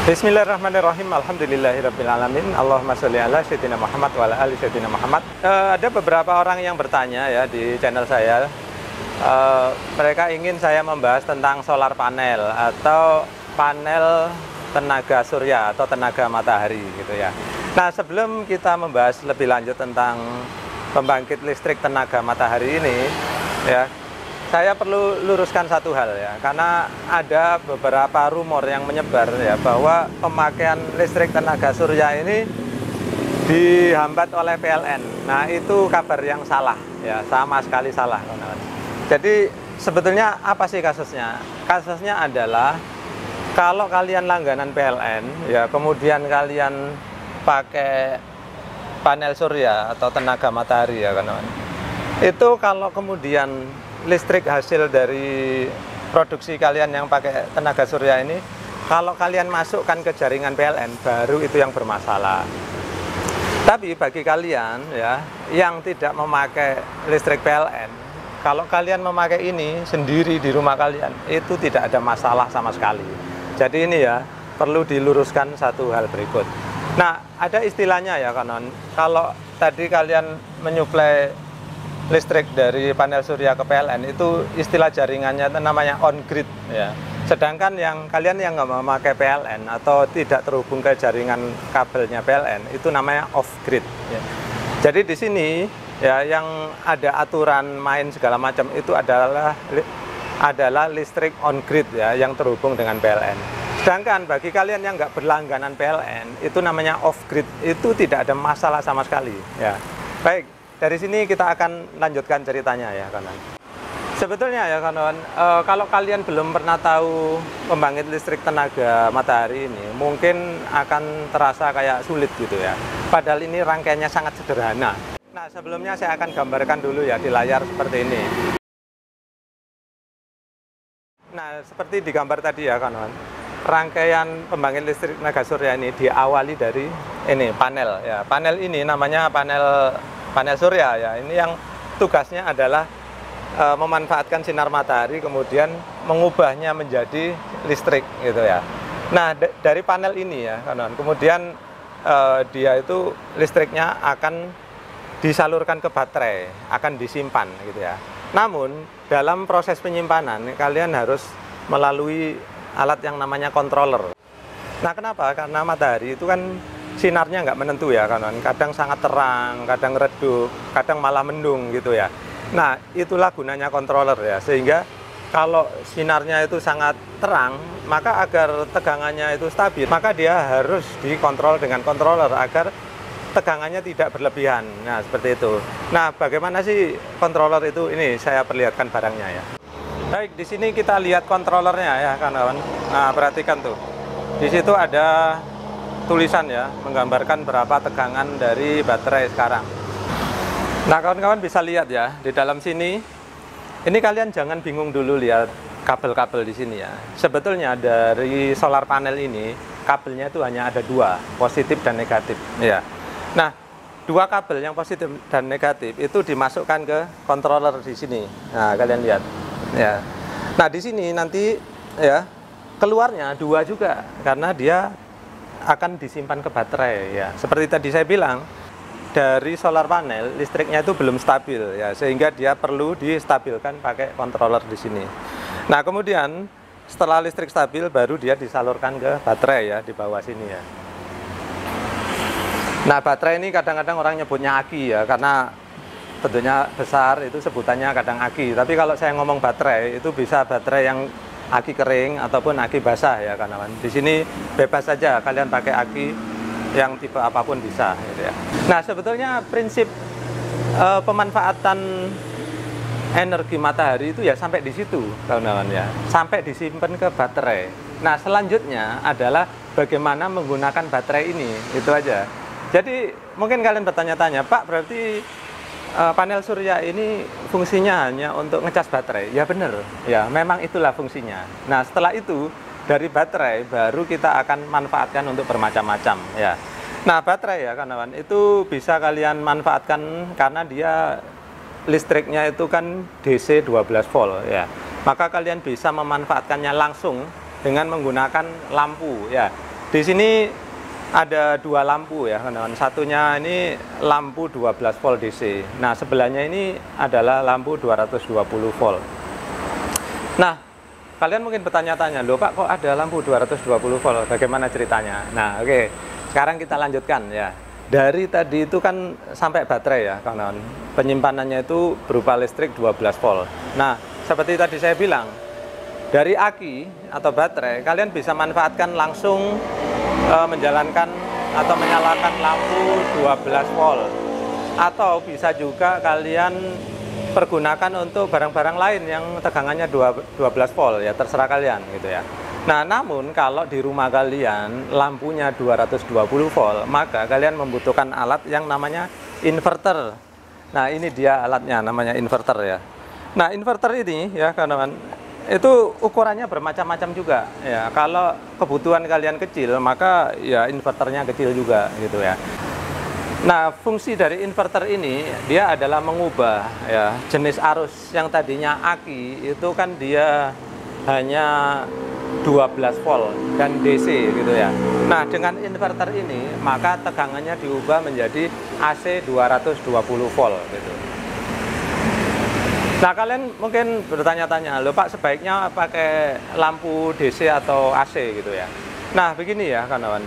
Bismillahirrahmanirrahim. Alhamdulillahirrabbilalamin. Allahumma sholli ala sayyidina Muhammad wa ala ali sayyidina Muhammad. Ada beberapa orang yang bertanya ya di channel saya. Mereka ingin saya membahas tentang solar panel atau panel tenaga surya atau tenaga matahari gitu ya. Nah, sebelum kita membahas lebih lanjut tentang pembangkit listrik tenaga matahari ini ya, saya perlu luruskan satu hal ya, karena ada beberapa rumor yang menyebar ya bahwa pemakaian listrik tenaga surya ini dihambat oleh PLN. Nah, itu kabar yang salah ya, sama sekali salah. Jadi sebetulnya apa sih kasusnya? Kasusnya adalah kalau kalian langganan PLN ya, kemudian kalian pakai panel surya atau tenaga matahari ya kawan. Itu kalau kemudian listrik hasil dari produksi kalian yang pakai tenaga surya ini, kalau kalian masukkan ke jaringan PLN, baru itu yang bermasalah. Tapi bagi kalian ya yang tidak memakai listrik PLN, kalau kalian memakai ini sendiri di rumah kalian, itu tidak ada masalah sama sekali. Jadi ini ya perlu diluruskan satu hal berikut. Nah, ada istilahnya ya kawan, kalau tadi kalian menyuplai listrik dari panel surya ke PLN, itu istilah jaringannya itu namanya on grid ya. Sedangkan yang kalian yang nggak memakai PLN atau tidak terhubung ke jaringan kabelnya PLN, itu namanya off grid ya. Jadi di sini ya yang ada aturan main segala macam itu adalah listrik on grid ya, yang terhubung dengan PLN. Sedangkan bagi kalian yang nggak berlangganan PLN, itu namanya off grid, itu tidak ada masalah sama sekali ya. Baik, dari sini kita akan lanjutkan ceritanya ya kawan. Sebetulnya ya kawan, kalau kalian belum pernah tahu pembangkit listrik tenaga matahari ini, mungkin akan terasa kayak sulit gitu ya. Padahal ini rangkaiannya sangat sederhana. Nah, sebelumnya saya akan gambarkan dulu ya di layar seperti ini. Nah, seperti di gambar tadi ya kawan, rangkaian pembangkit listrik tenaga surya ini diawali dari ini panel ya. Panel ini namanya panel surya ya. Ini yang tugasnya adalah memanfaatkan sinar matahari kemudian mengubahnya menjadi listrik gitu ya. Nah, dari panel ini ya kawan, kemudian dia itu listriknya akan disalurkan ke baterai, akan disimpan gitu ya. Namun dalam proses penyimpanan kalian harus melalui alat yang namanya controller. Nah, kenapa? Karena matahari itu kan sinarnya nggak menentu ya kawan. Kadang sangat terang, kadang redup, kadang malah mendung gitu ya. Nah, itulah gunanya controller ya. Sehingga kalau sinarnya itu sangat terang, maka agar tegangannya itu stabil, maka dia harus dikontrol dengan controller agar tegangannya tidak berlebihan. Nah, seperti itu. Nah, bagaimana sih controller itu? Ini saya perlihatkan barangnya ya. Baik, di sini kita lihat controllernya ya kawan. Nah, perhatikan tuh. Di situ ada tulisan ya, menggambarkan berapa tegangan dari baterai sekarang. Nah, kawan-kawan bisa lihat ya, di dalam sini, ini kalian jangan bingung dulu lihat kabel-kabel di sini ya. Sebetulnya dari solar panel ini, kabelnya itu hanya ada dua, positif dan negatif ya. Nah, dua kabel yang positif dan negatif itu dimasukkan ke controller di sini. Nah, kalian lihat ya. Nah, di sini nanti ya keluarnya dua juga, karena dia akan disimpan ke baterai ya. Seperti tadi saya bilang, dari solar panel listriknya itu belum stabil ya, sehingga dia perlu distabilkan pakai controller di sini. Nah, kemudian setelah listrik stabil baru dia disalurkan ke baterai ya, di bawah sini ya. Nah, baterai ini kadang-kadang orang nyebutnya aki ya, karena bentuknya besar, itu sebutannya kadang aki. Tapi kalau saya ngomong baterai, itu bisa baterai yang aki kering ataupun aki basah ya kawan. Di sini bebas saja kalian pakai aki yang tipe apapun bisa gitu ya. Nah, sebetulnya prinsip pemanfaatan energi matahari itu ya sampai di situ kawan-kawan ya, sampai disimpan ke baterai. Nah, selanjutnya adalah bagaimana menggunakan baterai ini, itu aja. Jadi mungkin kalian bertanya-tanya, Pak, berarti panel surya ini fungsinya hanya untuk ngecas baterai? Ya benar, ya memang itulah fungsinya. Nah, setelah itu dari baterai baru kita akan manfaatkan untuk bermacam-macam ya. Nah, baterai ya kawan, itu bisa kalian manfaatkan karena dia listriknya itu kan DC 12 volt ya. Maka kalian bisa memanfaatkannya langsung dengan menggunakan lampu ya. Di sini ada dua lampu ya, kawan-kawan. Satunya ini lampu 12 volt DC. Nah, sebelahnya ini adalah lampu 220 volt. Nah, kalian mungkin bertanya-tanya, loh Pak, kok ada lampu 220 volt? Bagaimana ceritanya? Nah, oke. Sekarang kita lanjutkan ya. Dari tadi itu kan sampai baterai ya, kawan-kawan. Penyimpanannya itu berupa listrik 12 volt. Nah, seperti tadi saya bilang, dari aki atau baterai, kalian bisa manfaatkan langsung menjalankan atau menyalakan lampu 12 volt. Atau bisa juga kalian pergunakan untuk barang-barang lain yang tegangannya 12 volt, ya terserah kalian gitu ya. Nah, namun kalau di rumah kalian lampunya 220 volt, maka kalian membutuhkan alat yang namanya inverter. Nah, ini dia alatnya, namanya inverter ya. Nah, inverter ini ya kawan-kawan, itu ukurannya bermacam-macam juga ya. Kalau kebutuhan kalian kecil, maka ya inverternya kecil juga gitu ya. Nah, fungsi dari inverter ini dia adalah mengubah ya jenis arus yang tadinya aki itu kan dia hanya 12 volt dan DC gitu ya. Nah, dengan inverter ini maka tegangannya diubah menjadi AC 220 volt gitu. Nah, kalian mungkin bertanya-tanya, loh Pak, sebaiknya pakai lampu DC atau AC gitu ya. Nah, begini ya kawan-kawan,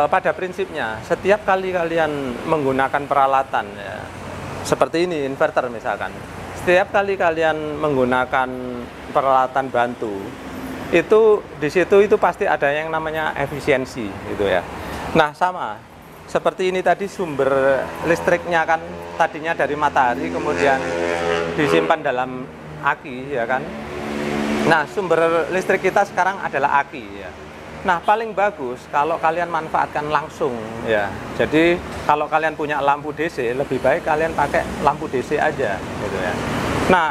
pada prinsipnya setiap kali kalian menggunakan peralatan ya, seperti ini inverter misalkan, setiap kali kalian menggunakan peralatan bantu itu di situ itu pasti ada yang namanya efisiensi gitu ya. Nah, sama seperti ini tadi, sumber listriknya kan tadinya dari matahari kemudian disimpan dalam aki ya kan. Nah, sumber listrik kita sekarang adalah aki ya. Nah, paling bagus kalau kalian manfaatkan langsung ya. Jadi kalau kalian punya lampu DC, lebih baik kalian pakai lampu DC aja gitu ya. Nah,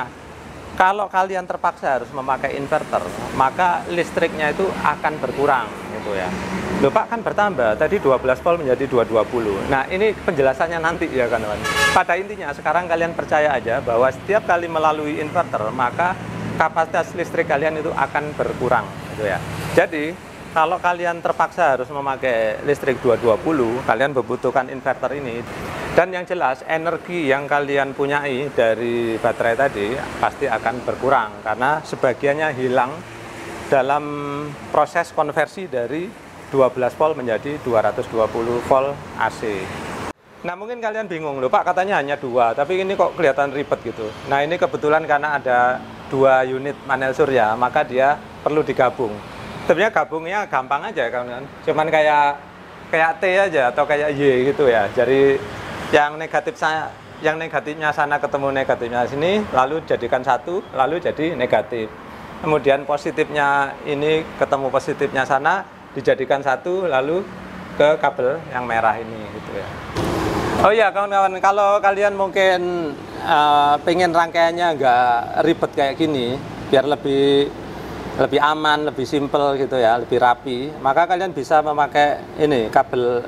kalau kalian terpaksa harus memakai inverter, maka listriknya itu akan berkurang gitu ya. Loh Pak, kan bertambah, tadi 12 volt menjadi 220. Nah, ini penjelasannya nanti ya kawan-kawan. Pada intinya sekarang kalian percaya aja bahwa setiap kali melalui inverter, maka kapasitas listrik kalian itu akan berkurang gitu ya. Jadi kalau kalian terpaksa harus memakai listrik 220, kalian membutuhkan inverter ini. Dan yang jelas energi yang kalian punyai dari baterai tadi pasti akan berkurang karena sebagiannya hilang dalam proses konversi dari 12 volt menjadi 220 volt AC. Nah, mungkin kalian bingung, loh Pak, katanya hanya dua, tapi ini kok kelihatan ribet gitu. Nah, ini kebetulan karena ada dua unit panel surya, maka dia perlu digabung. Sebenarnya gabungnya gampang aja kawan-kawan, cuman kayak T aja atau kayak Y gitu ya. Jadi yang negatifnya sana ketemu negatifnya sini, lalu jadikan satu, lalu jadi negatif. Kemudian positifnya ini ketemu positifnya sana, dijadikan satu, lalu ke kabel yang merah ini gitu ya. Oh iya kawan-kawan, kalau kalian mungkin pengen rangkaiannya nggak ribet kayak gini, biar lebih aman, lebih simple gitu ya, lebih rapi, maka kalian bisa memakai ini kabel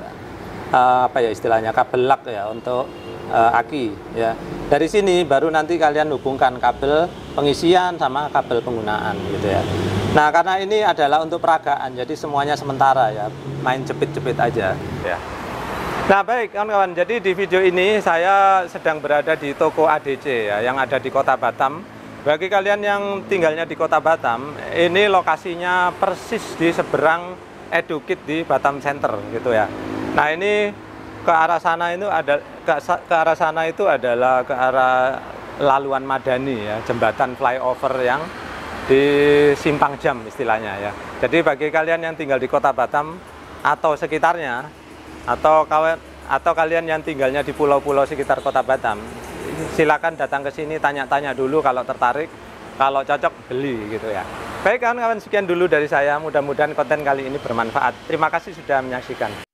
apa ya istilahnya, kabel lak ya untuk aki ya. Dari sini baru nanti kalian hubungkan kabel pengisian sama kabel penggunaan gitu ya. Nah, karena ini adalah untuk peragaan, jadi semuanya sementara ya, main jepit-jepit aja ya. Nah, baik kawan-kawan, jadi di video ini saya sedang berada di toko ADC ya, yang ada di Kota Batam. Bagi kalian yang tinggalnya di Kota Batam, ini lokasinya persis di seberang Edukit di Batam Center gitu ya. Nah, ini ke arah sana itu adalah ke arah Laluan Madani ya, jembatan flyover yang di simpang jam istilahnya ya. Jadi bagi kalian yang tinggal di Kota Batam atau sekitarnya, atau kalian yang tinggalnya di pulau-pulau sekitar Kota Batam, silakan datang ke sini, tanya-tanya dulu kalau tertarik, kalau cocok beli gitu ya. Baik kawan-kawan, sekian dulu dari saya, mudah-mudahan konten kali ini bermanfaat. Terima kasih sudah menyaksikan.